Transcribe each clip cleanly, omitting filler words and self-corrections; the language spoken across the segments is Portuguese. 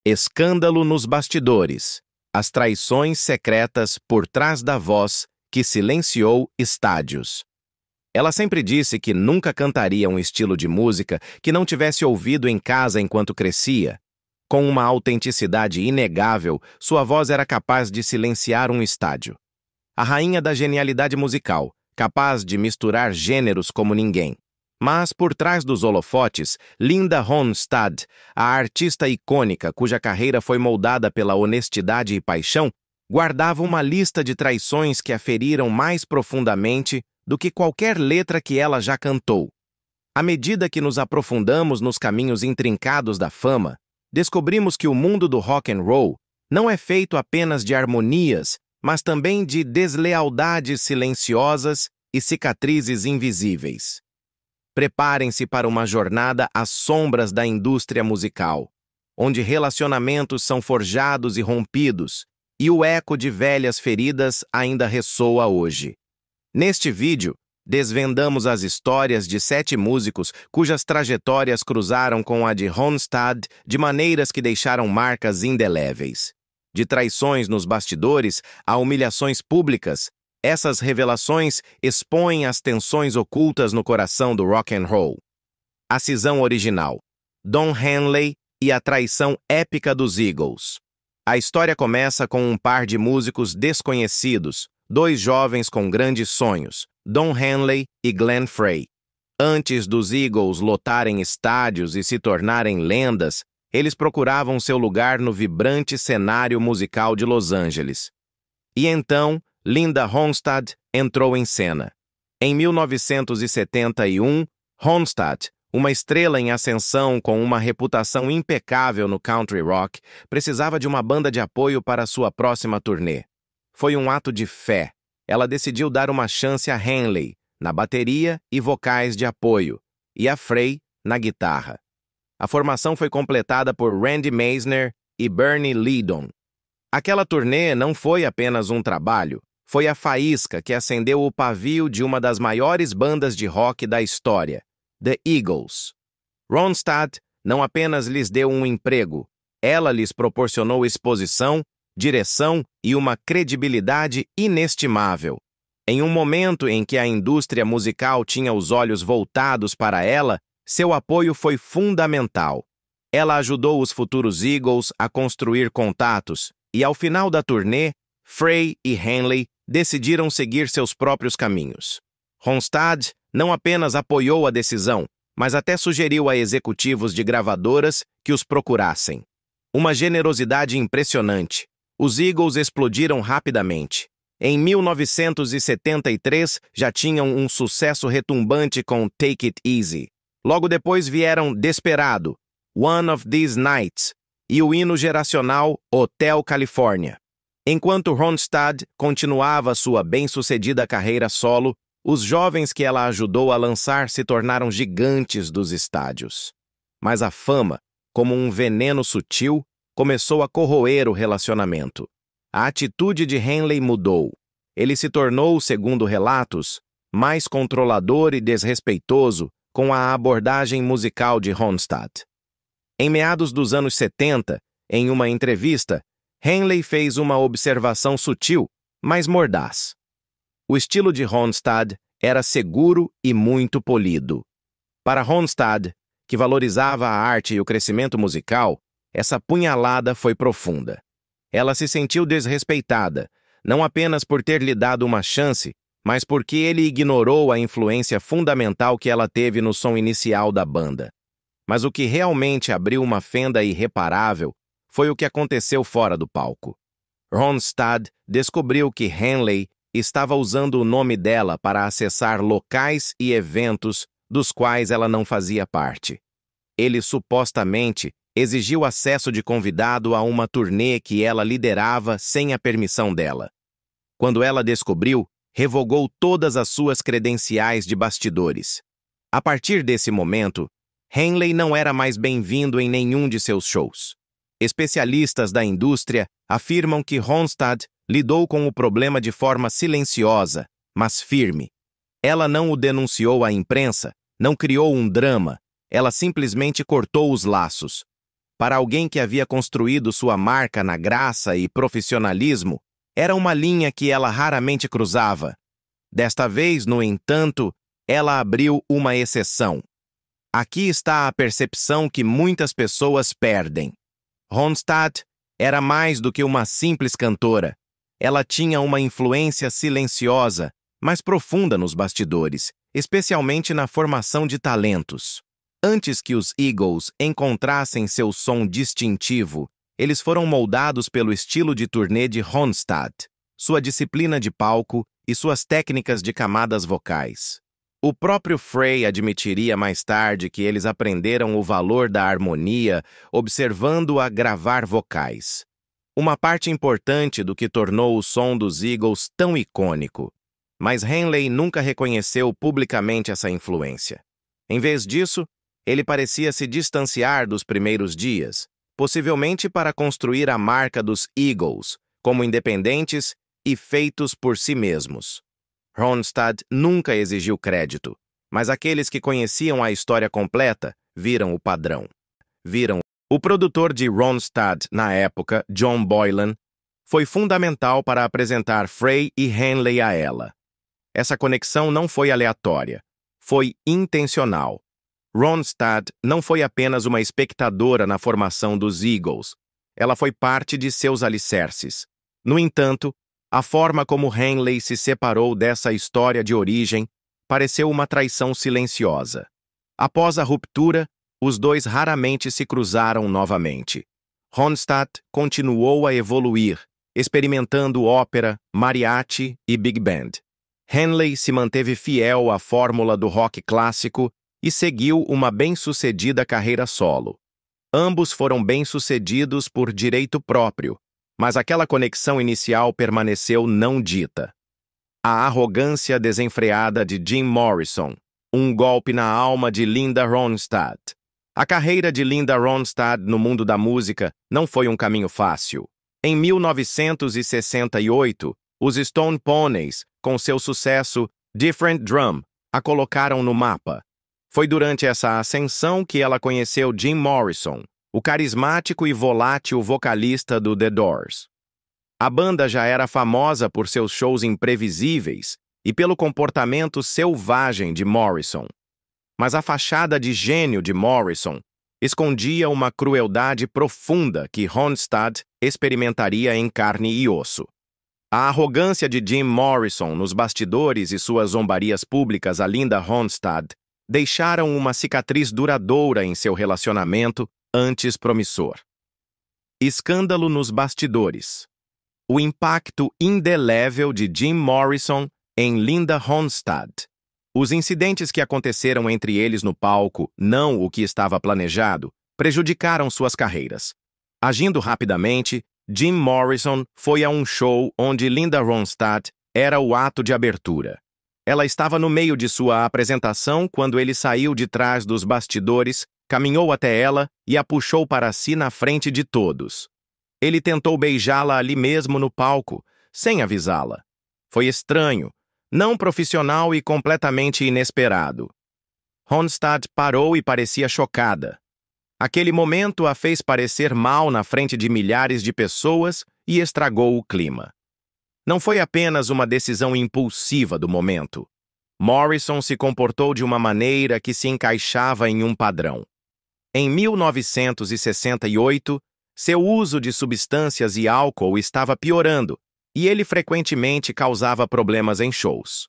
Escândalo nos bastidores. As traições secretas por trás da voz que silenciou estádios. Ela sempre disse que nunca cantaria um estilo de música que não tivesse ouvido em casa enquanto crescia. Com uma autenticidade inegável, sua voz era capaz de silenciar um estádio. A rainha da genialidade musical, capaz de misturar gêneros como ninguém. Mas, por trás dos holofotes, Linda Ronstadt, a artista icônica cuja carreira foi moldada pela honestidade e paixão, guardava uma lista de traições que a feriram mais profundamente do que qualquer letra que ela já cantou. À medida que nos aprofundamos nos caminhos intrincados da fama, descobrimos que o mundo do rock and roll não é feito apenas de harmonias, mas também de deslealdades silenciosas e cicatrizes invisíveis. Preparem-se para uma jornada às sombras da indústria musical, onde relacionamentos são forjados e rompidos, e o eco de velhas feridas ainda ressoa hoje. Neste vídeo, desvendamos as histórias de 7 músicos cujas trajetórias cruzaram com a de Ronstadt de maneiras que deixaram marcas indeléveis. De traições nos bastidores a humilhações públicas, essas revelações expõem as tensões ocultas no coração do rock and roll. A cisão original, Don Henley e a traição épica dos Eagles. A história começa com um par de músicos desconhecidos, 2 jovens com grandes sonhos, Don Henley e Glenn Frey. Antes dos Eagles lotarem estádios e se tornarem lendas, eles procuravam seu lugar no vibrante cenário musical de Los Angeles. E então, Linda Ronstadt entrou em cena. Em 1971, Ronstadt, uma estrela em ascensão com uma reputação impecável no country rock, precisava de uma banda de apoio para sua próxima turnê. Foi um ato de fé. Ela decidiu dar uma chance a Henley, na bateria e vocais de apoio, e a Frey, na guitarra. A formação foi completada por Randy Meisner e Bernie Leadon. Aquela turnê não foi apenas um trabalho, foi a faísca que acendeu o pavio de uma das maiores bandas de rock da história, The Eagles. Ronstadt não apenas lhes deu um emprego, ela lhes proporcionou exposição, direção e uma credibilidade inestimável. Em um momento em que a indústria musical tinha os olhos voltados para ela, seu apoio foi fundamental. Ela ajudou os futuros Eagles a construir contatos e, ao final da turnê, Frey e Henley decidiram seguir seus próprios caminhos. Ronstadt não apenas apoiou a decisão, mas até sugeriu a executivos de gravadoras que os procurassem. Uma generosidade impressionante. Os Eagles explodiram rapidamente. Em 1973, já tinham um sucesso retumbante com Take It Easy. Logo depois vieram Desperado, One of These Nights e o hino geracional Hotel California. Enquanto Ronstadt continuava sua bem-sucedida carreira solo, os jovens que ela ajudou a lançar se tornaram gigantes dos estádios. Mas a fama, como um veneno sutil, começou a corroer o relacionamento. A atitude de Henley mudou. Ele se tornou, segundo relatos, mais controlador e desrespeitoso com a abordagem musical de Ronstadt. Em meados dos anos 70, em uma entrevista, Henley fez uma observação sutil, mas mordaz. O estilo de Ronstadt era seguro e muito polido. Para Ronstadt, que valorizava a arte e o crescimento musical, essa punhalada foi profunda. Ela se sentiu desrespeitada, não apenas por ter lhe dado uma chance, mas porque ele ignorou a influência fundamental que ela teve no som inicial da banda. Mas o que realmente abriu uma fenda irreparável foi o que aconteceu fora do palco. Ronstadt descobriu que Henley estava usando o nome dela para acessar locais e eventos dos quais ela não fazia parte. Ele supostamente exigiu acesso de convidado a uma turnê que ela liderava sem a permissão dela. Quando ela descobriu, revogou todas as suas credenciais de bastidores. A partir desse momento, Henley não era mais bem-vindo em nenhum de seus shows. Especialistas da indústria afirmam que Ronstadt lidou com o problema de forma silenciosa, mas firme. Ela não o denunciou à imprensa, não criou um drama, ela simplesmente cortou os laços. para alguém que havia construído sua marca na graça e profissionalismo, era uma linha que ela raramente cruzava. Desta vez, no entanto, ela abriu uma exceção. Aqui está a percepção que muitas pessoas perdem. Ronstadt era mais do que uma simples cantora. Ela tinha uma influência silenciosa, mas profunda nos bastidores, especialmente na formação de talentos. Antes que os Eagles encontrassem seu som distintivo, eles foram moldados pelo estilo de turnê de Ronstadt, sua disciplina de palco e suas técnicas de camadas vocais. O próprio Frey admitiria mais tarde que eles aprenderam o valor da harmonia observando-a gravar vocais. Uma parte importante do que tornou o som dos Eagles tão icônico. Mas Henley nunca reconheceu publicamente essa influência. Em vez disso, ele parecia se distanciar dos primeiros dias, possivelmente para construir a marca dos Eagles, como independentes e feitos por si mesmos. Ronstadt nunca exigiu crédito, mas aqueles que conheciam a história completa viram o padrão. O produtor de Ronstadt na época, John Boylan, foi fundamental para apresentar Frey e Henley a ela. Essa conexão não foi aleatória, foi intencional. Ronstadt não foi apenas uma espectadora na formação dos Eagles, ela foi parte de seus alicerces. No entanto, a forma como Henley se separou dessa história de origem pareceu uma traição silenciosa. Após a ruptura, os dois raramente se cruzaram novamente. Ronstadt continuou a evoluir, experimentando ópera, mariachi e big band. Henley se manteve fiel à fórmula do rock clássico e seguiu uma bem-sucedida carreira solo. Ambos foram bem-sucedidos por direito próprio, mas aquela conexão inicial permaneceu não dita. A arrogância desenfreada de Jim Morrison, um golpe na alma de Linda Ronstadt. A carreira de Linda Ronstadt no mundo da música não foi um caminho fácil. Em 1968, os Stone Poneys, com seu sucesso Different Drum, a colocaram no mapa. Foi durante essa ascensão que ela conheceu Jim Morrison, o carismático e volátil vocalista do The Doors. A banda já era famosa por seus shows imprevisíveis e pelo comportamento selvagem de Morrison. Mas a fachada de gênio de Morrison escondia uma crueldade profunda que Ronstadt experimentaria em carne e osso. A arrogância de Jim Morrison nos bastidores e suas zombarias públicas a Linda Ronstadt deixaram uma cicatriz duradoura em seu relacionamento antes promissor. Escândalo nos bastidores. O impacto indelével de Jim Morrison em Linda Ronstadt. Os incidentes que aconteceram entre eles no palco, não o que estava planejado, prejudicaram suas carreiras. Agindo rapidamente, Jim Morrison foi a um show onde Linda Ronstadt era o ato de abertura. Ela estava no meio de sua apresentação quando ele saiu de trás dos bastidores, caminhou até ela e a puxou para si na frente de todos. Ele tentou beijá-la ali mesmo no palco, sem avisá-la. Foi estranho, não profissional e completamente inesperado. Ronstadt parou e parecia chocada. Aquele momento a fez parecer mal na frente de milhares de pessoas e estragou o clima. Não foi apenas uma decisão impulsiva do momento. Morrison se comportou de uma maneira que se encaixava em um padrão. Em 1968, seu uso de substâncias e álcool estava piorando e ele frequentemente causava problemas em shows.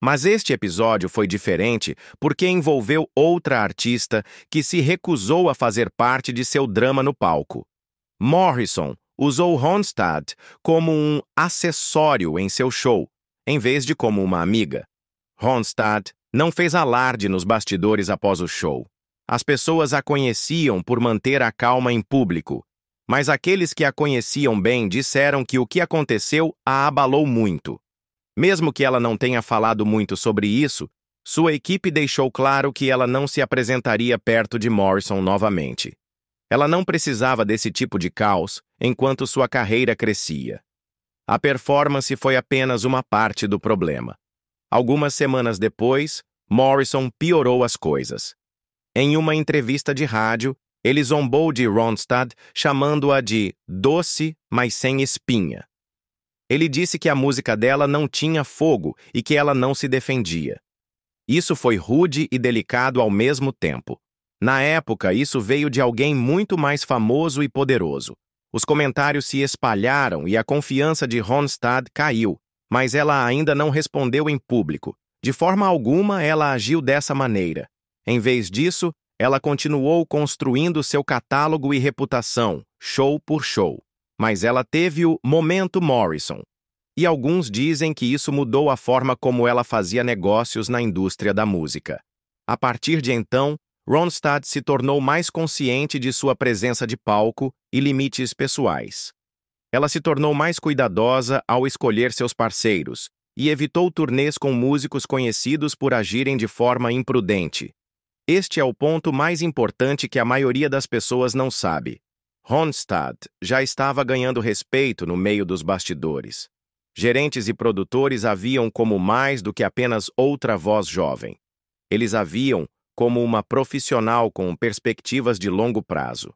Mas este episódio foi diferente porque envolveu outra artista que se recusou a fazer parte de seu drama no palco. Morrison usou Ronstadt como um acessório em seu show, em vez de como uma amiga. Ronstadt não fez alarde nos bastidores após o show. As pessoas a conheciam por manter a calma em público, mas aqueles que a conheciam bem disseram que o que aconteceu a abalou muito. Mesmo que ela não tenha falado muito sobre isso, sua equipe deixou claro que ela não se apresentaria perto de Morrison novamente. Ela não precisava desse tipo de caos enquanto sua carreira crescia. A performance foi apenas uma parte do problema. Algumas semanas depois, Morrison piorou as coisas. Em uma entrevista de rádio, Ele zombou de Ronstadt, chamando-a de doce, mas sem espinha. Ele disse que a música dela não tinha fogo e que ela não se defendia. Isso foi rude e delicado ao mesmo tempo. Na época, isso veio de alguém muito mais famoso e poderoso. Os comentários se espalharam e a confiança de Ronstadt caiu, mas ela ainda não respondeu em público. De forma alguma, ela agiu dessa maneira. Em vez disso, ela continuou construindo seu catálogo e reputação, show por show. Mas ela teve o momento Morrison. E alguns dizem que isso mudou a forma como ela fazia negócios na indústria da música. A partir de então, Ronstadt se tornou mais consciente de sua presença de palco e limites pessoais. Ela se tornou mais cuidadosa ao escolher seus parceiros e evitou turnês com músicos conhecidos por agirem de forma imprudente. Este é o ponto mais importante que a maioria das pessoas não sabe. Ronstadt já estava ganhando respeito no meio dos bastidores. Gerentes e produtores a viam como mais do que apenas outra voz jovem. Eles a viam como uma profissional com perspectivas de longo prazo.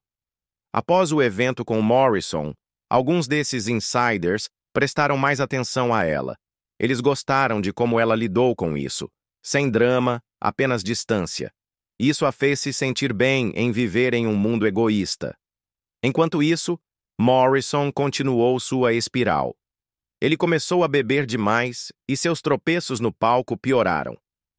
Após o evento com Morrison, alguns desses insiders prestaram mais atenção a ela. Eles gostaram de como ela lidou com isso. Sem drama, apenas distância. Isso a fez se sentir bem em viver em um mundo egoísta. Enquanto isso, Morrison continuou sua espiral. Ele começou a beber demais e seus tropeços no palco pioraram.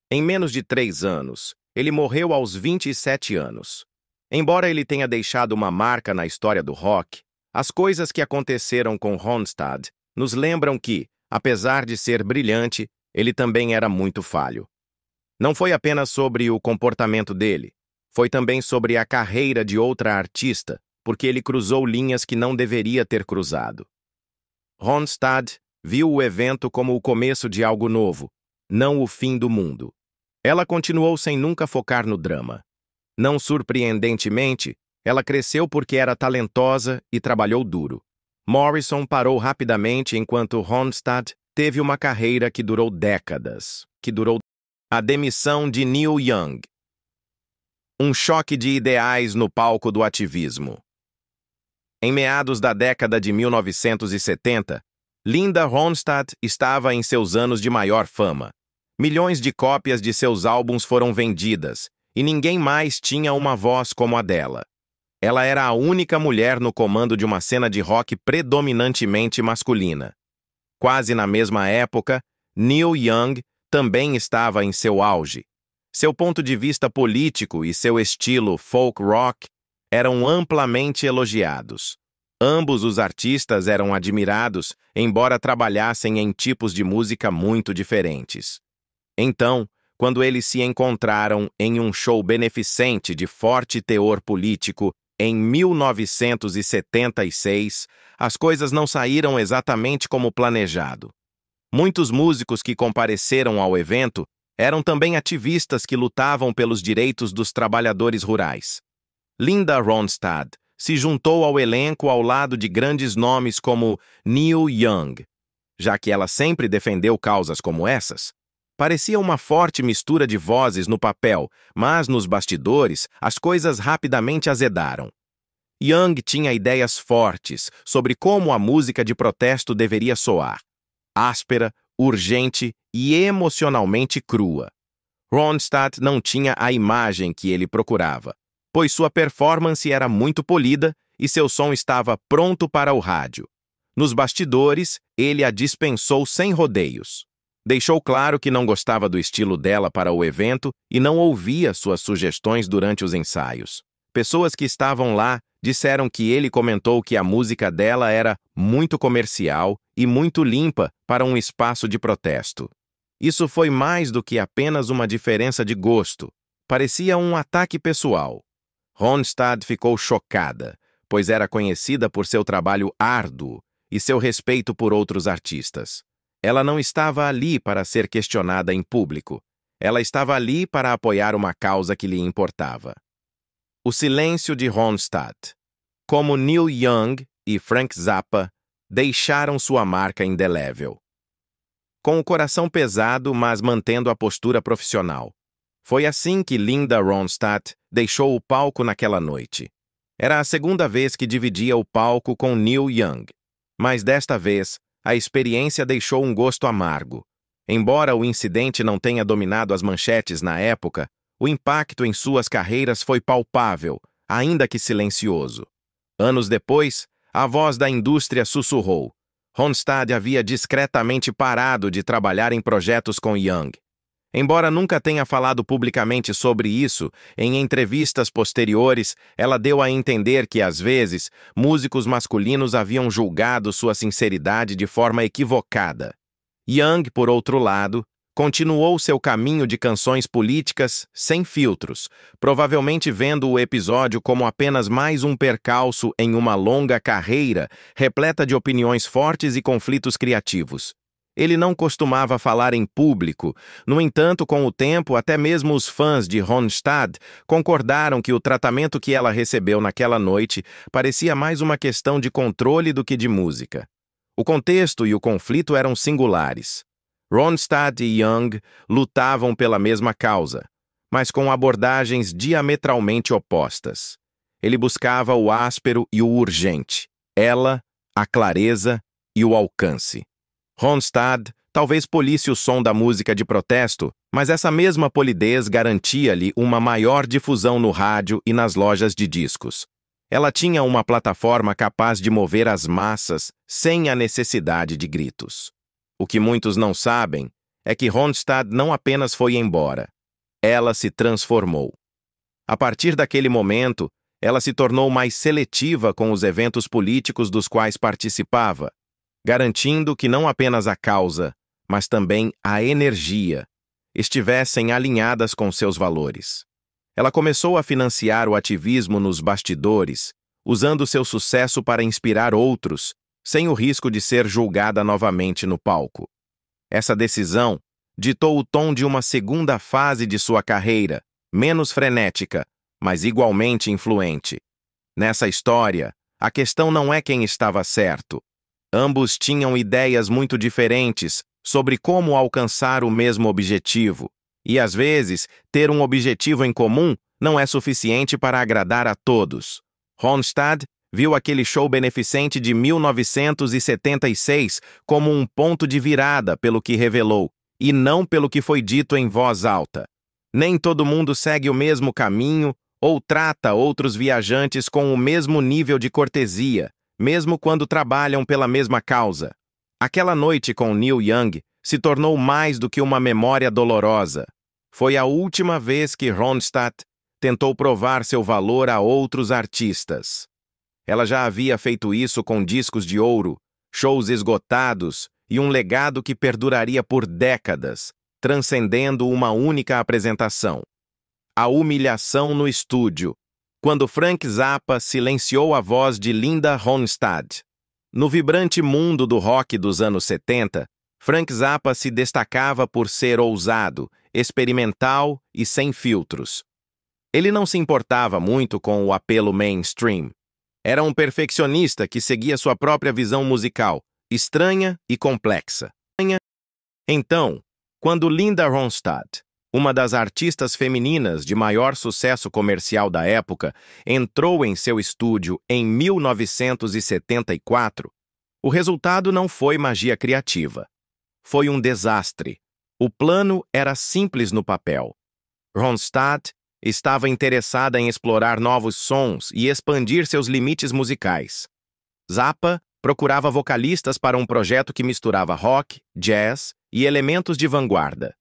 Em menos de 3 anos, ele morreu aos 27 anos. Embora ele tenha deixado uma marca na história do rock, as coisas que aconteceram com Ronstadt nos lembram que, apesar de ser brilhante, ele também era muito falho. Não foi apenas sobre o comportamento dele, foi também sobre a carreira de outra artista, porque ele cruzou linhas que não deveria ter cruzado. Ronstadt viu o evento como o começo de algo novo, não o fim do mundo. Ela continuou sem nunca focar no drama. Não surpreendentemente, ela cresceu porque era talentosa e trabalhou duro. Morrison parou rapidamente enquanto Ronstadt teve uma carreira que durou décadas, a demissão de Neil Young. Um choque de ideais no palco do ativismo. Em meados da década de 1970, Linda Ronstadt estava em seus anos de maior fama. Milhões de cópias de seus álbuns foram vendidas, e ninguém mais tinha uma voz como a dela. Ela era a única mulher no comando de uma cena de rock predominantemente masculina. Quase na mesma época, Neil Young também estava em seu auge. Seu ponto de vista político e seu estilo folk rock eram amplamente elogiados. Ambos os artistas eram admirados, embora trabalhassem em tipos de música muito diferentes. Então, quando eles se encontraram em um show beneficente de forte teor político em 1976, as coisas não saíram exatamente como planejado. Muitos músicos que compareceram ao evento eram também ativistas que lutavam pelos direitos dos trabalhadores rurais. Linda Ronstadt se juntou ao elenco ao lado de grandes nomes como Neil Young. Já que ela sempre defendeu causas como essas, parecia uma forte mistura de vozes no papel, mas nos bastidores as coisas rapidamente azedaram. Young tinha ideias fortes sobre como a música de protesto deveria soar. Áspera, urgente e emocionalmente crua. Ronstadt não tinha a imagem que ele procurava, pois sua performance era muito polida e seu som estava pronto para o rádio. Nos bastidores, ele a dispensou sem rodeios. Deixou claro que não gostava do estilo dela para o evento e não ouvia suas sugestões durante os ensaios. Pessoas que estavam lá disseram que ele comentou que a música dela era muito comercial e muito limpa para um espaço de protesto. Isso foi mais do que apenas uma diferença de gosto. Parecia um ataque pessoal. Ronstadt ficou chocada, pois era conhecida por seu trabalho árduo e seu respeito por outros artistas. Ela não estava ali para ser questionada em público. Ela estava ali para apoiar uma causa que lhe importava. O silêncio de Ronstadt. Como Neil Young e Frank Zappa deixaram sua marca indelével. Com o coração pesado, mas mantendo a postura profissional. Foi assim que Linda Ronstadt deixou o palco naquela noite. Era a segunda vez que dividia o palco com Neil Young, mas desta vez a experiência deixou um gosto amargo. Embora o incidente não tenha dominado as manchetes na época, o impacto em suas carreiras foi palpável, ainda que silencioso. Anos depois, a voz da indústria sussurrou. Ronstadt havia discretamente parado de trabalhar em projetos com Young. Embora nunca tenha falado publicamente sobre isso, em entrevistas posteriores, ela deu a entender que, às vezes, músicos masculinos haviam julgado sua sinceridade de forma equivocada. Young, por outro lado, continuou seu caminho de canções políticas sem filtros, provavelmente vendo o episódio como apenas mais um percalço em uma longa carreira repleta de opiniões fortes e conflitos criativos. Ele não costumava falar em público, no entanto, com o tempo, até mesmo os fãs de Ronstadt concordaram que o tratamento que ela recebeu naquela noite parecia mais uma questão de controle do que de música. O contexto e o conflito eram singulares. Ronstadt e Young lutavam pela mesma causa, mas com abordagens diametralmente opostas. Ele buscava o áspero e o urgente, ela, a clareza e o alcance. Ronstadt talvez polisse o som da música de protesto, mas essa mesma polidez garantia-lhe uma maior difusão no rádio e nas lojas de discos. Ela tinha uma plataforma capaz de mover as massas sem a necessidade de gritos. O que muitos não sabem é que Ronstadt não apenas foi embora, ela se transformou. A partir daquele momento, ela se tornou mais seletiva com os eventos políticos dos quais participava, garantindo que não apenas a causa, mas também a energia, estivessem alinhadas com seus valores. Ela começou a financiar o ativismo nos bastidores, usando seu sucesso para inspirar outros, sem o risco de ser julgada novamente no palco. Essa decisão ditou o tom de uma segunda fase de sua carreira, menos frenética, mas igualmente influente. Nessa história, a questão não é quem estava certo. Ambos tinham ideias muito diferentes sobre como alcançar o mesmo objetivo, e às vezes, ter um objetivo em comum não é suficiente para agradar a todos. Ronstadt viu aquele show beneficente de 1976 como um ponto de virada pelo que revelou, e não pelo que foi dito em voz alta. Nem todo mundo segue o mesmo caminho ou trata outros viajantes com o mesmo nível de cortesia, mesmo quando trabalham pela mesma causa. Aquela noite com Neil Young se tornou mais do que uma memória dolorosa. Foi a última vez que Ronstadt tentou provar seu valor a outros artistas. Ela já havia feito isso com discos de ouro, shows esgotados e um legado que perduraria por décadas, transcendendo uma única apresentação. A humilhação no estúdio, quando Frank Zappa silenciou a voz de Linda Ronstadt. No vibrante mundo do rock dos anos 70, Frank Zappa se destacava por ser ousado, experimental e sem filtros. Ele não se importava muito com o apelo mainstream. Era um perfeccionista que seguia sua própria visão musical, estranha e complexa. Então, quando Linda Ronstadt, uma das artistas femininas de maior sucesso comercial da época, entrou em seu estúdio em 1974, o resultado não foi magia criativa. Foi um desastre. O plano era simples no papel. Ronstadt estava interessada em explorar novos sons e expandir seus limites musicais. Zappa procurava vocalistas para um projeto que misturava rock, jazz e elementos de vanguarda.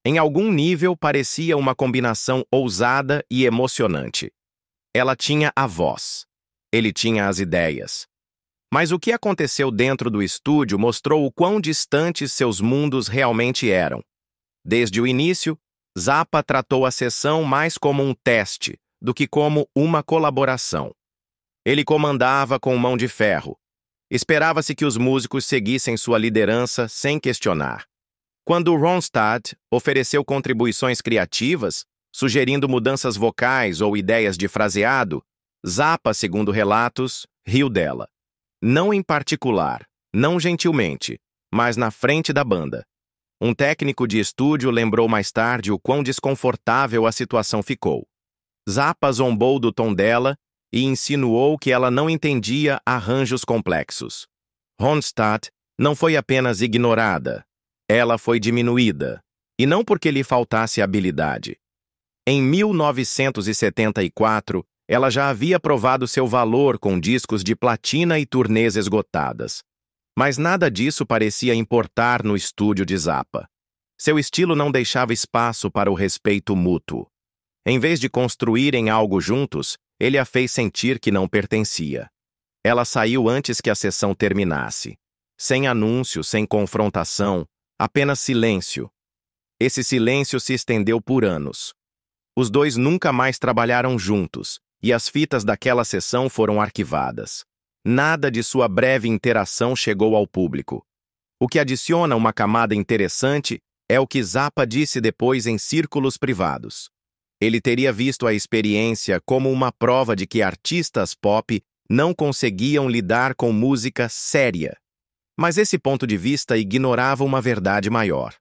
Em algum nível, parecia uma combinação ousada e emocionante. Ela tinha a voz. Ele tinha as ideias. Mas o que aconteceu dentro do estúdio mostrou o quão distantes seus mundos realmente eram. Desde o início, Zappa tratou a sessão mais como um teste do que como uma colaboração. Ele comandava com mão de ferro. Esperava-se que os músicos seguissem sua liderança sem questionar. Quando Ronstadt ofereceu contribuições criativas, sugerindo mudanças vocais ou ideias de fraseado, Zappa, segundo relatos, riu dela. Não em particular, não gentilmente, mas na frente da banda. Um técnico de estúdio lembrou mais tarde o quão desconfortável a situação ficou. Zappa zombou do tom dela e insinuou que ela não entendia arranjos complexos. Ronstadt não foi apenas ignorada, ela foi diminuída, e não porque lhe faltasse habilidade. Em 1974, ela já havia provado seu valor com discos de platina e turnês esgotadas. Mas nada disso parecia importar no estúdio de Zappa. Seu estilo não deixava espaço para o respeito mútuo. Em vez de construírem algo juntos, ele a fez sentir que não pertencia. Ela saiu antes que a sessão terminasse. Sem anúncio, sem confrontação, apenas silêncio. Esse silêncio se estendeu por anos. Os dois nunca mais trabalharam juntos, e as fitas daquela sessão foram arquivadas. Nada de sua breve interação chegou ao público. O que adiciona uma camada interessante é o que Zappa disse depois em círculos privados. Ele teria visto a experiência como uma prova de que artistas pop não conseguiam lidar com música séria. Mas esse ponto de vista ignorava uma verdade maior.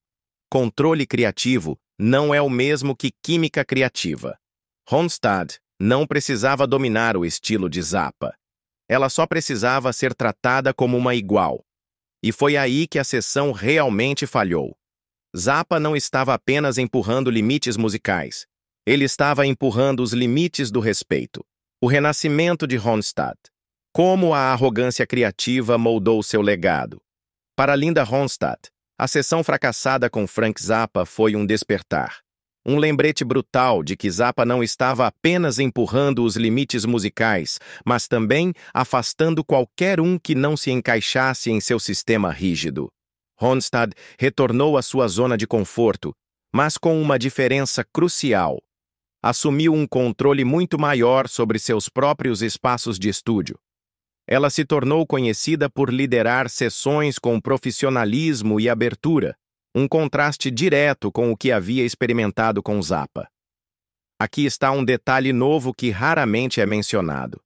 Controle criativo não é o mesmo que química criativa. Ronstadt não precisava dominar o estilo de Zappa. Ela só precisava ser tratada como uma igual. E foi aí que a sessão realmente falhou. Zappa não estava apenas empurrando limites musicais. Ele estava empurrando os limites do respeito. O renascimento de Ronstadt. Como a arrogância criativa moldou seu legado. Para Linda Ronstadt, a sessão fracassada com Frank Zappa foi um despertar. Um lembrete brutal de que Zappa não estava apenas empurrando os limites musicais, mas também afastando qualquer um que não se encaixasse em seu sistema rígido. Ronstadt retornou à sua zona de conforto, mas com uma diferença crucial. Assumiu um controle muito maior sobre seus próprios espaços de estúdio. Ela se tornou conhecida por liderar sessões com profissionalismo e abertura, um contraste direto com o que havia experimentado com Zappa. Aqui está um detalhe novo que raramente é mencionado.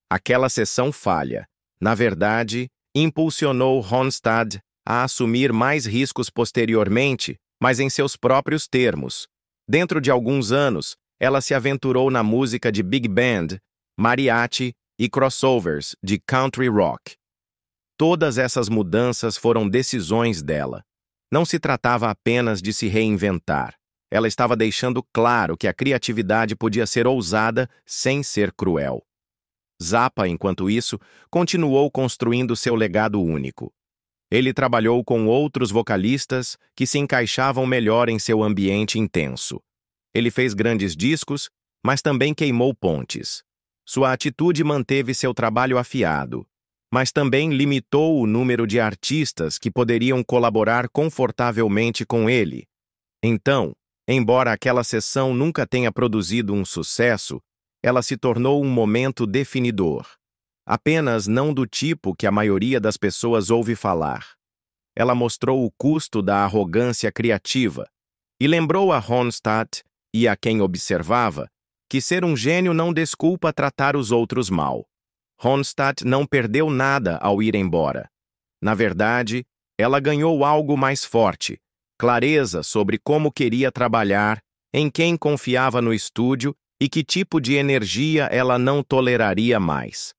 Aquela sessão falha, na verdade, impulsionou Ronstadt a assumir mais riscos posteriormente, mas em seus próprios termos. Dentro de alguns anos, ela se aventurou na música de big band, mariachi e crossovers de country rock. Todas essas mudanças foram decisões dela. Não se tratava apenas de se reinventar. Ela estava deixando claro que a criatividade podia ser ousada sem ser cruel. Zappa, enquanto isso, continuou construindo seu legado único. Ele trabalhou com outros vocalistas que se encaixavam melhor em seu ambiente intenso. Ele fez grandes discos, mas também queimou pontes. Sua atitude manteve seu trabalho afiado, mas também limitou o número de artistas que poderiam colaborar confortavelmente com ele. Então, embora aquela sessão nunca tenha produzido um sucesso, ela se tornou um momento definidor. Apenas não do tipo que a maioria das pessoas ouve falar. Ela mostrou o custo da arrogância criativa e lembrou a Ronstadt e a quem observava que ser um gênio não desculpa tratar os outros mal. Ronstadt não perdeu nada ao ir embora. Na verdade, ela ganhou algo mais forte, clareza sobre como queria trabalhar, em quem confiava no estúdio e que tipo de energia ela não toleraria mais.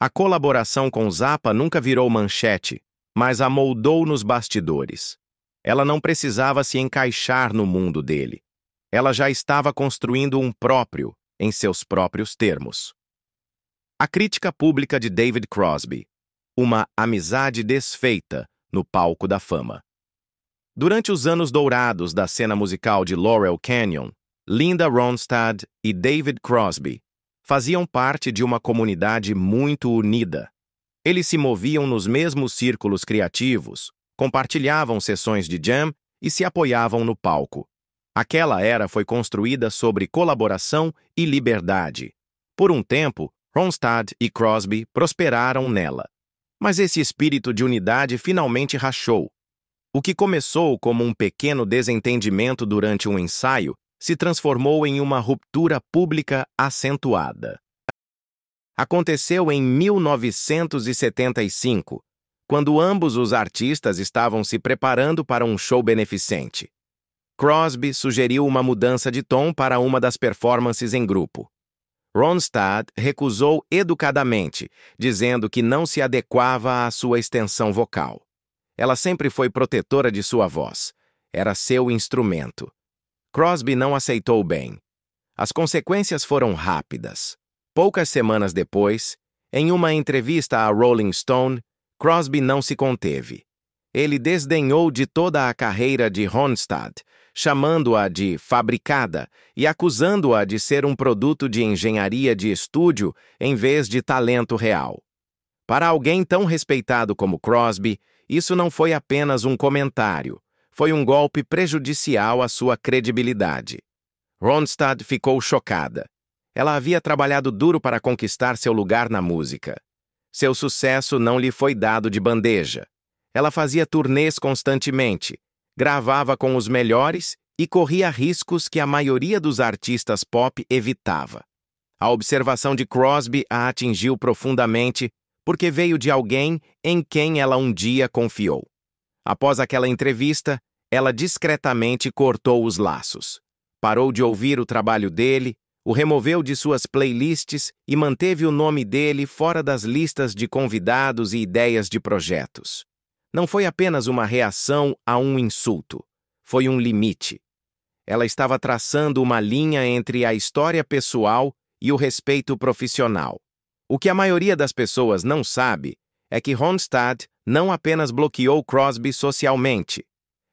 A colaboração com Zappa nunca virou manchete, mas a moldou nos bastidores. Ela não precisava se encaixar no mundo dele. Ela já estava construindo um próprio, em seus próprios termos. A crítica pública de David Crosby. Uma amizade desfeita no palco da fama. Durante os anos dourados da cena musical de Laurel Canyon, Linda Ronstadt e David Crosby faziam parte de uma comunidade muito unida. Eles se moviam nos mesmos círculos criativos, compartilhavam sessões de jam e se apoiavam no palco. Aquela era foi construída sobre colaboração e liberdade. Por um tempo, Ronstadt e Crosby prosperaram nela. Mas esse espírito de unidade finalmente rachou. O que começou como um pequeno desentendimento durante um ensaio se transformou em uma ruptura pública acentuada. Aconteceu em 1975, quando ambos os artistas estavam se preparando para um show beneficente. Crosby sugeriu uma mudança de tom para uma das performances em grupo. Ronstadt recusou educadamente, dizendo que não se adequava à sua extensão vocal. Ela sempre foi protetora de sua voz. Era seu instrumento. Crosby não aceitou bem. As consequências foram rápidas. Poucas semanas depois, em uma entrevista à Rolling Stone, Crosby não se conteve. Ele desdenhou de toda a carreira de Ronstadt, chamando-a de fabricada e acusando-a de ser um produto de engenharia de estúdio em vez de talento real. Para alguém tão respeitado como Crosby, isso não foi apenas um comentário, foi um golpe prejudicial à sua credibilidade. Ronstadt ficou chocada. Ela havia trabalhado duro para conquistar seu lugar na música. Seu sucesso não lhe foi dado de bandeja. Ela fazia turnês constantemente, gravava com os melhores e corria riscos que a maioria dos artistas pop evitava. A observação de Crosby a atingiu profundamente porque veio de alguém em quem ela um dia confiou. Após aquela entrevista, ela discretamente cortou os laços. Parou de ouvir o trabalho dele, o removeu de suas playlists e manteve o nome dele fora das listas de convidados e ideias de projetos. Não foi apenas uma reação a um insulto, foi um limite. Ela estava traçando uma linha entre a história pessoal e o respeito profissional. O que a maioria das pessoas não sabe é que Ronstadt não apenas bloqueou Crosby socialmente.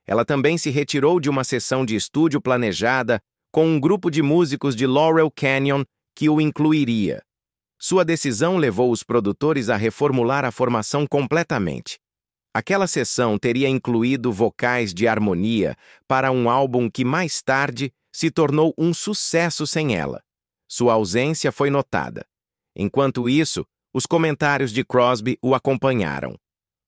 Ela também se retirou de uma sessão de estúdio planejada com um grupo de músicos de Laurel Canyon que o incluiria. Sua decisão levou os produtores a reformular a formação completamente. Aquela sessão teria incluído vocais de harmonia para um álbum que mais tarde se tornou um sucesso sem ela. Sua ausência foi notada. Enquanto isso, os comentários de Crosby o acompanharam.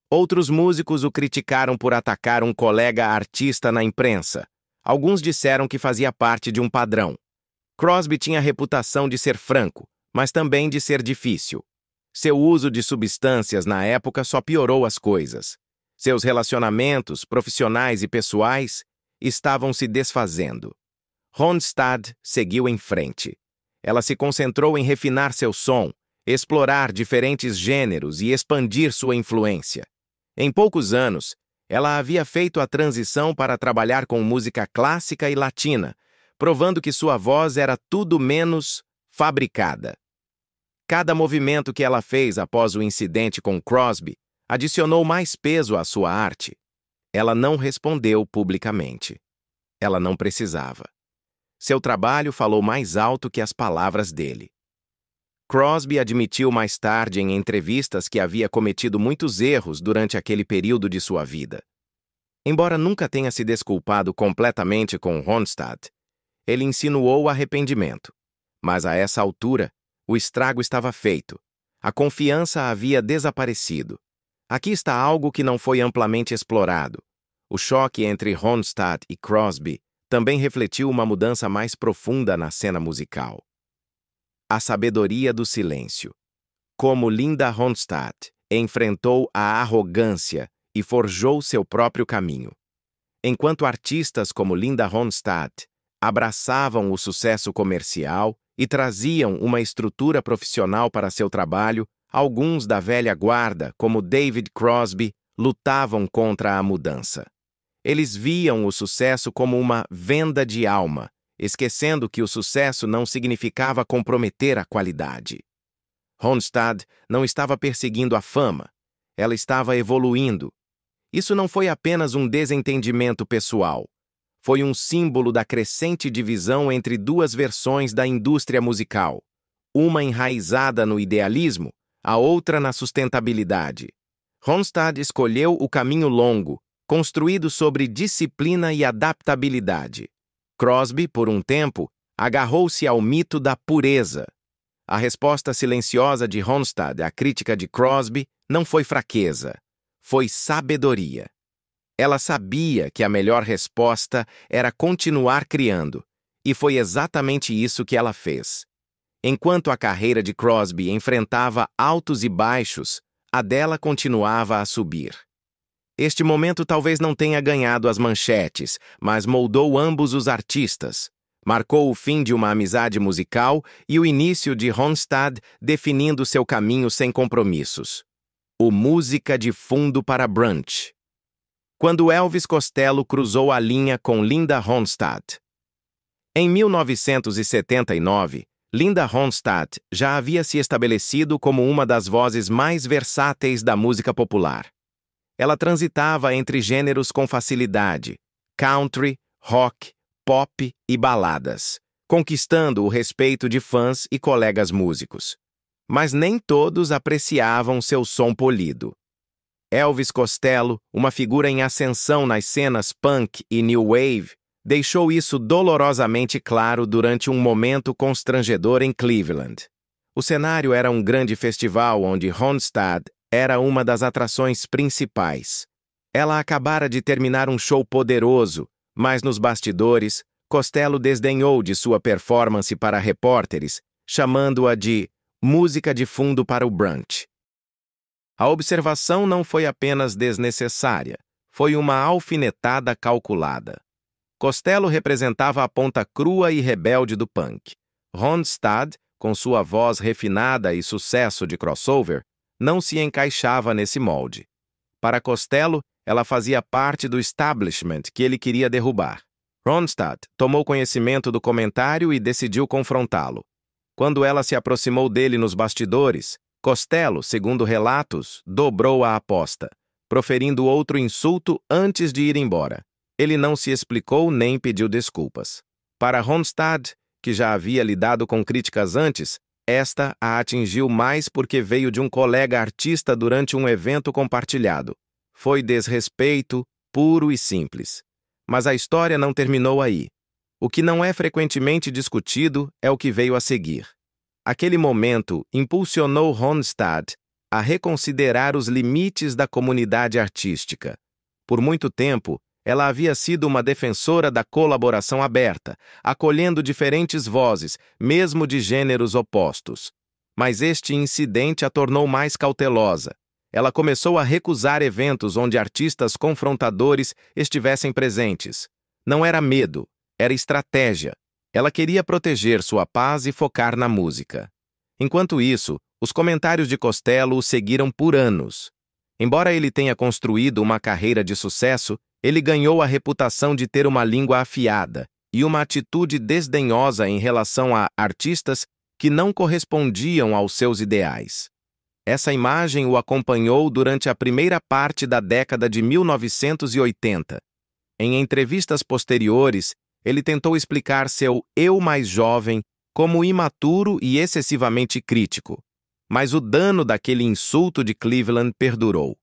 Outros músicos o criticaram por atacar um colega artista na imprensa. Alguns disseram que fazia parte de um padrão. Crosby tinha a reputação de ser franco, mas também de ser difícil. Seu uso de substâncias na época só piorou as coisas. Seus relacionamentos, profissionais e pessoais, estavam se desfazendo. Ronstadt seguiu em frente. Ela se concentrou em refinar seu som, explorar diferentes gêneros e expandir sua influência. Em poucos anos, ela havia feito a transição para trabalhar com música clássica e latina, provando que sua voz era tudo menos fabricada. Cada movimento que ela fez após o incidente com Crosby adicionou mais peso à sua arte. Ela não respondeu publicamente. Ela não precisava. Seu trabalho falou mais alto que as palavras dele. Crosby admitiu mais tarde em entrevistas que havia cometido muitos erros durante aquele período de sua vida. Embora nunca tenha se desculpado completamente com Ronstadt, ele insinuou arrependimento. Mas a essa altura, o estrago estava feito. A confiança havia desaparecido. Aqui está algo que não foi amplamente explorado. O choque entre Ronstadt e Crosby também refletiu uma mudança mais profunda na cena musical. A sabedoria do silêncio. Como Linda Ronstadt enfrentou a arrogância e forjou seu próprio caminho. Enquanto artistas como Linda Ronstadt abraçavam o sucesso comercial e traziam uma estrutura profissional para seu trabalho, alguns da velha guarda, como David Crosby, lutavam contra a mudança. Eles viam o sucesso como uma venda de alma, esquecendo que o sucesso não significava comprometer a qualidade. Ronstadt não estava perseguindo a fama, ela estava evoluindo. Isso não foi apenas um desentendimento pessoal. Foi um símbolo da crescente divisão entre duas versões da indústria musical, uma enraizada no idealismo, a outra na sustentabilidade. Ronstadt escolheu o caminho longo, construído sobre disciplina e adaptabilidade. Crosby, por um tempo, agarrou-se ao mito da pureza. A resposta silenciosa de Ronstadt à crítica de Crosby não foi fraqueza, foi sabedoria. Ela sabia que a melhor resposta era continuar criando, e foi exatamente isso que ela fez. Enquanto a carreira de Crosby enfrentava altos e baixos, a dela continuava a subir. Este momento talvez não tenha ganhado as manchetes, mas moldou ambos os artistas. Marcou o fim de uma amizade musical e o início de Ronstadt definindo seu caminho sem compromissos. O Música de Fundo para Brunch. Quando Elvis Costello cruzou a linha com Linda Ronstadt. Em 1979, Linda Ronstadt já havia se estabelecido como uma das vozes mais versáteis da música popular. Ela transitava entre gêneros com facilidade: country, rock, pop e baladas, conquistando o respeito de fãs e colegas músicos. Mas nem todos apreciavam seu som polido. Elvis Costello, uma figura em ascensão nas cenas punk e new wave, deixou isso dolorosamente claro durante um momento constrangedor em Cleveland. O cenário era um grande festival onde Ronstadt era uma das atrações principais. Ela acabara de terminar um show poderoso, mas nos bastidores, Costello desdenhou de sua performance para repórteres, chamando-a de música de fundo para o brunch. A observação não foi apenas desnecessária, foi uma alfinetada calculada. Costello representava a ponta crua e rebelde do punk. Ronstadt, com sua voz refinada e sucesso de crossover, não se encaixava nesse molde. Para Costello, ela fazia parte do establishment que ele queria derrubar. Ronstadt tomou conhecimento do comentário e decidiu confrontá-lo. Quando ela se aproximou dele nos bastidores, Costello, segundo relatos, dobrou a aposta, proferindo outro insulto antes de ir embora. Ele não se explicou nem pediu desculpas. Para Ronstadt, que já havia lidado com críticas antes, esta a atingiu mais porque veio de um colega artista durante um evento compartilhado. Foi desrespeito, puro e simples. Mas a história não terminou aí. O que não é frequentemente discutido é o que veio a seguir. Aquele momento impulsionou Ronstadt a reconsiderar os limites da comunidade artística. Por muito tempo, ela havia sido uma defensora da colaboração aberta, acolhendo diferentes vozes, mesmo de gêneros opostos. Mas este incidente a tornou mais cautelosa. Ela começou a recusar eventos onde artistas confrontadores estivessem presentes. Não era medo, era estratégia. Ela queria proteger sua paz e focar na música. Enquanto isso, os comentários de Costello o seguiram por anos. Embora ele tenha construído uma carreira de sucesso, ele ganhou a reputação de ter uma língua afiada e uma atitude desdenhosa em relação a artistas que não correspondiam aos seus ideais. Essa imagem o acompanhou durante a primeira parte da década de 1980. Em entrevistas posteriores, ele tentou explicar seu eu mais jovem como imaturo e excessivamente crítico. Mas o dano daquele insulto de Cleveland perdurou.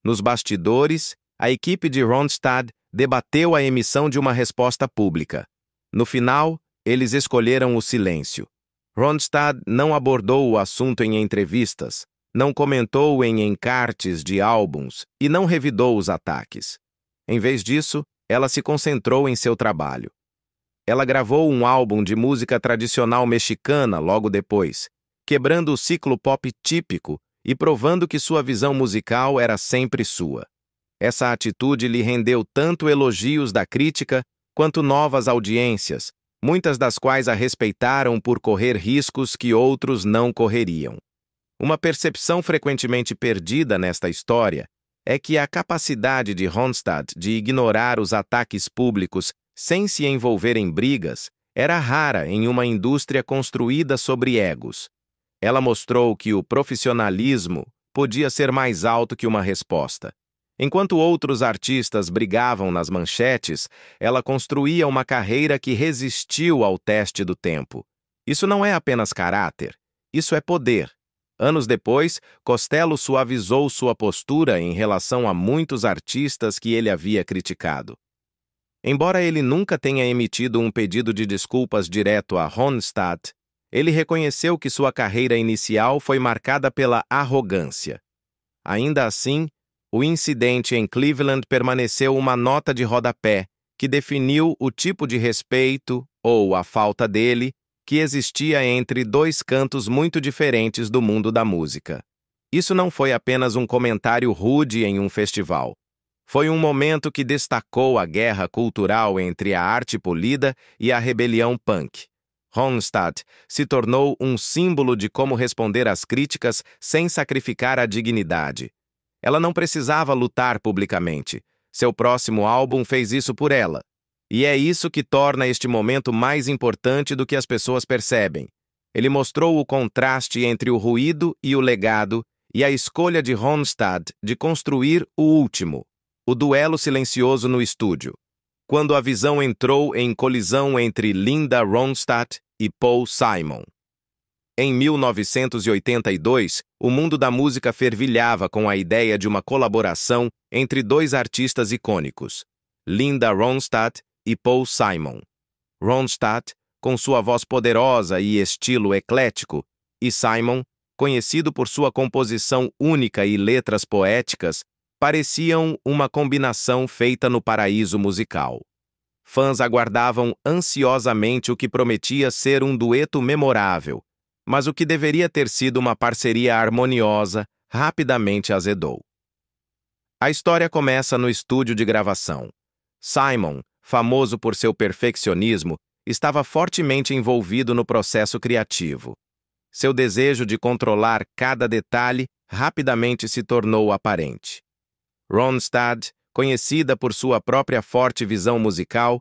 Nos bastidores, a equipe de Ronstadt debateu a emissão de uma resposta pública. No final, eles escolheram o silêncio. Ronstadt não abordou o assunto em entrevistas, não comentou em encartes de álbuns e não revidou os ataques. Em vez disso, ela se concentrou em seu trabalho. Ela gravou um álbum de música tradicional mexicana logo depois, quebrando o ciclo pop típico e provando que sua visão musical era sempre sua. Essa atitude lhe rendeu tanto elogios da crítica quanto novas audiências, muitas das quais a respeitaram por correr riscos que outros não correriam. Uma percepção frequentemente perdida nesta história é que a capacidade de Ronstadt de ignorar os ataques públicos sem se envolver em brigas era rara em uma indústria construída sobre egos. Ela mostrou que o profissionalismo podia ser mais alto que uma resposta. Enquanto outros artistas brigavam nas manchetes, ela construía uma carreira que resistiu ao teste do tempo. Isso não é apenas caráter, isso é poder. Anos depois, Costello suavizou sua postura em relação a muitos artistas que ele havia criticado. Embora ele nunca tenha emitido um pedido de desculpas direto a Ronstadt, ele reconheceu que sua carreira inicial foi marcada pela arrogância. Ainda assim, o incidente em Cleveland permaneceu uma nota de rodapé que definiu o tipo de respeito, ou a falta dele, que existia entre dois cantos muito diferentes do mundo da música. Isso não foi apenas um comentário rude em um festival. Foi um momento que destacou a guerra cultural entre a arte polida e a rebelião punk. Ronstadt se tornou um símbolo de como responder às críticas sem sacrificar a dignidade. Ela não precisava lutar publicamente. Seu próximo álbum fez isso por ela. E é isso que torna este momento mais importante do que as pessoas percebem. Ele mostrou o contraste entre o ruído e o legado e a escolha de Ronstadt de construir o último, o duelo silencioso no estúdio. Quando a visão entrou em colisão entre Linda Ronstadt e Paul Simon. Em 1982, o mundo da música fervilhava com a ideia de uma colaboração entre dois artistas icônicos, Linda Ronstadt e Paul Simon. Ronstadt, com sua voz poderosa e estilo eclético, e Simon, conhecido por sua composição única e letras poéticas, pareciam uma combinação feita no paraíso musical. Fãs aguardavam ansiosamente o que prometia ser um dueto memorável, mas o que deveria ter sido uma parceria harmoniosa rapidamente azedou. A história começa no estúdio de gravação. Simon, famoso por seu perfeccionismo, estava fortemente envolvido no processo criativo. Seu desejo de controlar cada detalhe rapidamente se tornou aparente. Ronstadt, conhecida por sua própria forte visão musical,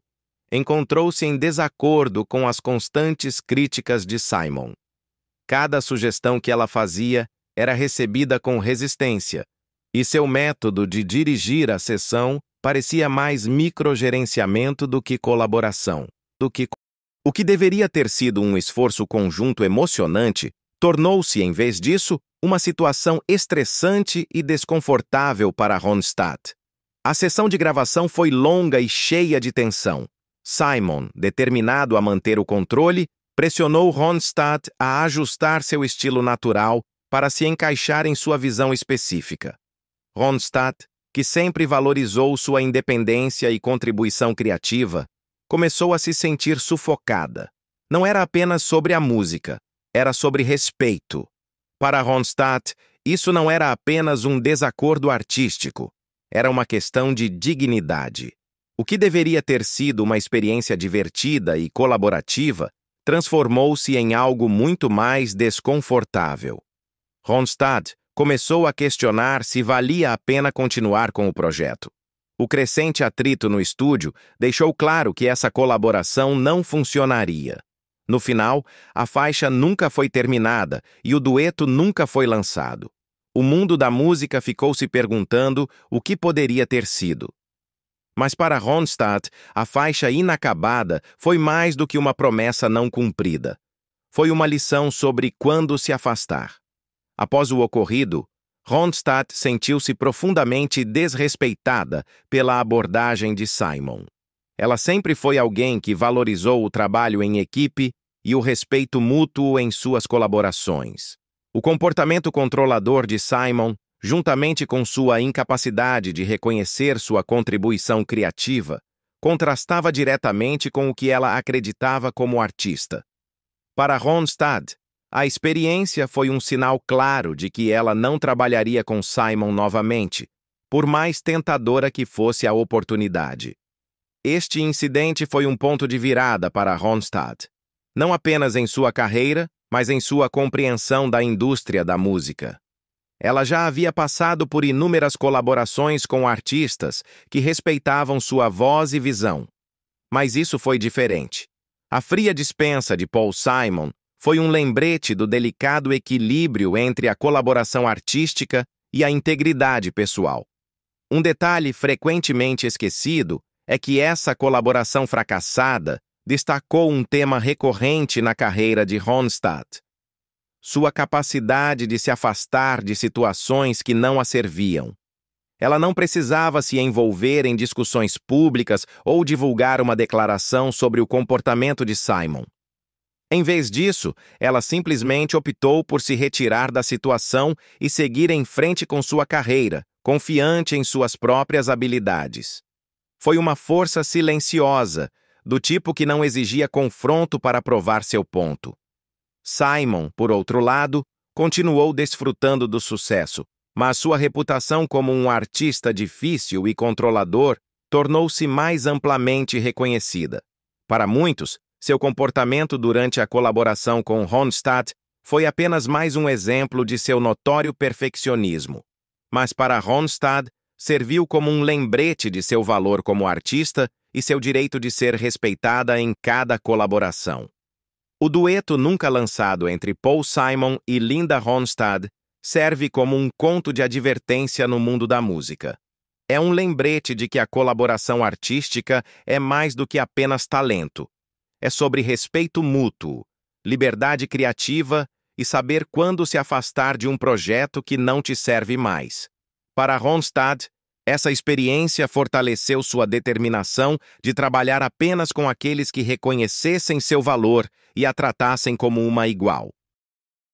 encontrou-se em desacordo com as constantes críticas de Simon. Cada sugestão que ela fazia era recebida com resistência, e seu método de dirigir a sessão parecia mais microgerenciamento do que colaboração. O que deveria ter sido um esforço conjunto emocionante tornou-se, em vez disso, uma situação estressante e desconfortável para Ronstadt. A sessão de gravação foi longa e cheia de tensão. Simon, determinado a manter o controle, pressionou Ronstadt a ajustar seu estilo natural para se encaixar em sua visão específica. Ronstadt, que sempre valorizou sua independência e contribuição criativa, começou a se sentir sufocada. Não era apenas sobre a música, era sobre respeito. Para Ronstadt, isso não era apenas um desacordo artístico, era uma questão de dignidade. O que deveria ter sido uma experiência divertida e colaborativa transformou-se em algo muito mais desconfortável. Ronstadt começou a questionar se valia a pena continuar com o projeto. O crescente atrito no estúdio deixou claro que essa colaboração não funcionaria. No final, a faixa nunca foi terminada e o dueto nunca foi lançado. O mundo da música ficou se perguntando o que poderia ter sido. Mas para Ronstadt, a faixa inacabada foi mais do que uma promessa não cumprida. Foi uma lição sobre quando se afastar. Após o ocorrido, Ronstadt sentiu-se profundamente desrespeitada pela abordagem de Simon. Ela sempre foi alguém que valorizou o trabalho em equipe e o respeito mútuo em suas colaborações. O comportamento controlador de Simon, juntamente com sua incapacidade de reconhecer sua contribuição criativa, contrastava diretamente com o que ela acreditava como artista. Para Ronstadt, a experiência foi um sinal claro de que ela não trabalharia com Simon novamente, por mais tentadora que fosse a oportunidade. Este incidente foi um ponto de virada para Ronstadt, não apenas em sua carreira, mas em sua compreensão da indústria da música. Ela já havia passado por inúmeras colaborações com artistas que respeitavam sua voz e visão. Mas isso foi diferente. A fria dispensa de Paul Simon foi um lembrete do delicado equilíbrio entre a colaboração artística e a integridade pessoal. Um detalhe frequentemente esquecido é que essa colaboração fracassada destacou um tema recorrente na carreira de Ronstadt: sua capacidade de se afastar de situações que não a serviam. Ela não precisava se envolver em discussões públicas ou divulgar uma declaração sobre o comportamento de Simon. Em vez disso, ela simplesmente optou por se retirar da situação e seguir em frente com sua carreira, confiante em suas próprias habilidades. Foi uma força silenciosa, do tipo que não exigia confronto para provar seu ponto. Simon, por outro lado, continuou desfrutando do sucesso, mas sua reputação como um artista difícil e controlador tornou-se mais amplamente reconhecida. Para muitos, seu comportamento durante a colaboração com Ronstadt foi apenas mais um exemplo de seu notório perfeccionismo. Mas para Ronstadt, serviu como um lembrete de seu valor como artista e seu direito de ser respeitada em cada colaboração. O dueto nunca lançado entre Paul Simon e Linda Ronstadt serve como um conto de advertência no mundo da música. É um lembrete de que a colaboração artística é mais do que apenas talento. É sobre respeito mútuo, liberdade criativa e saber quando se afastar de um projeto que não te serve mais. Para Ronstadt, essa experiência fortaleceu sua determinação de trabalhar apenas com aqueles que reconhecessem seu valor e a tratassem como uma igual.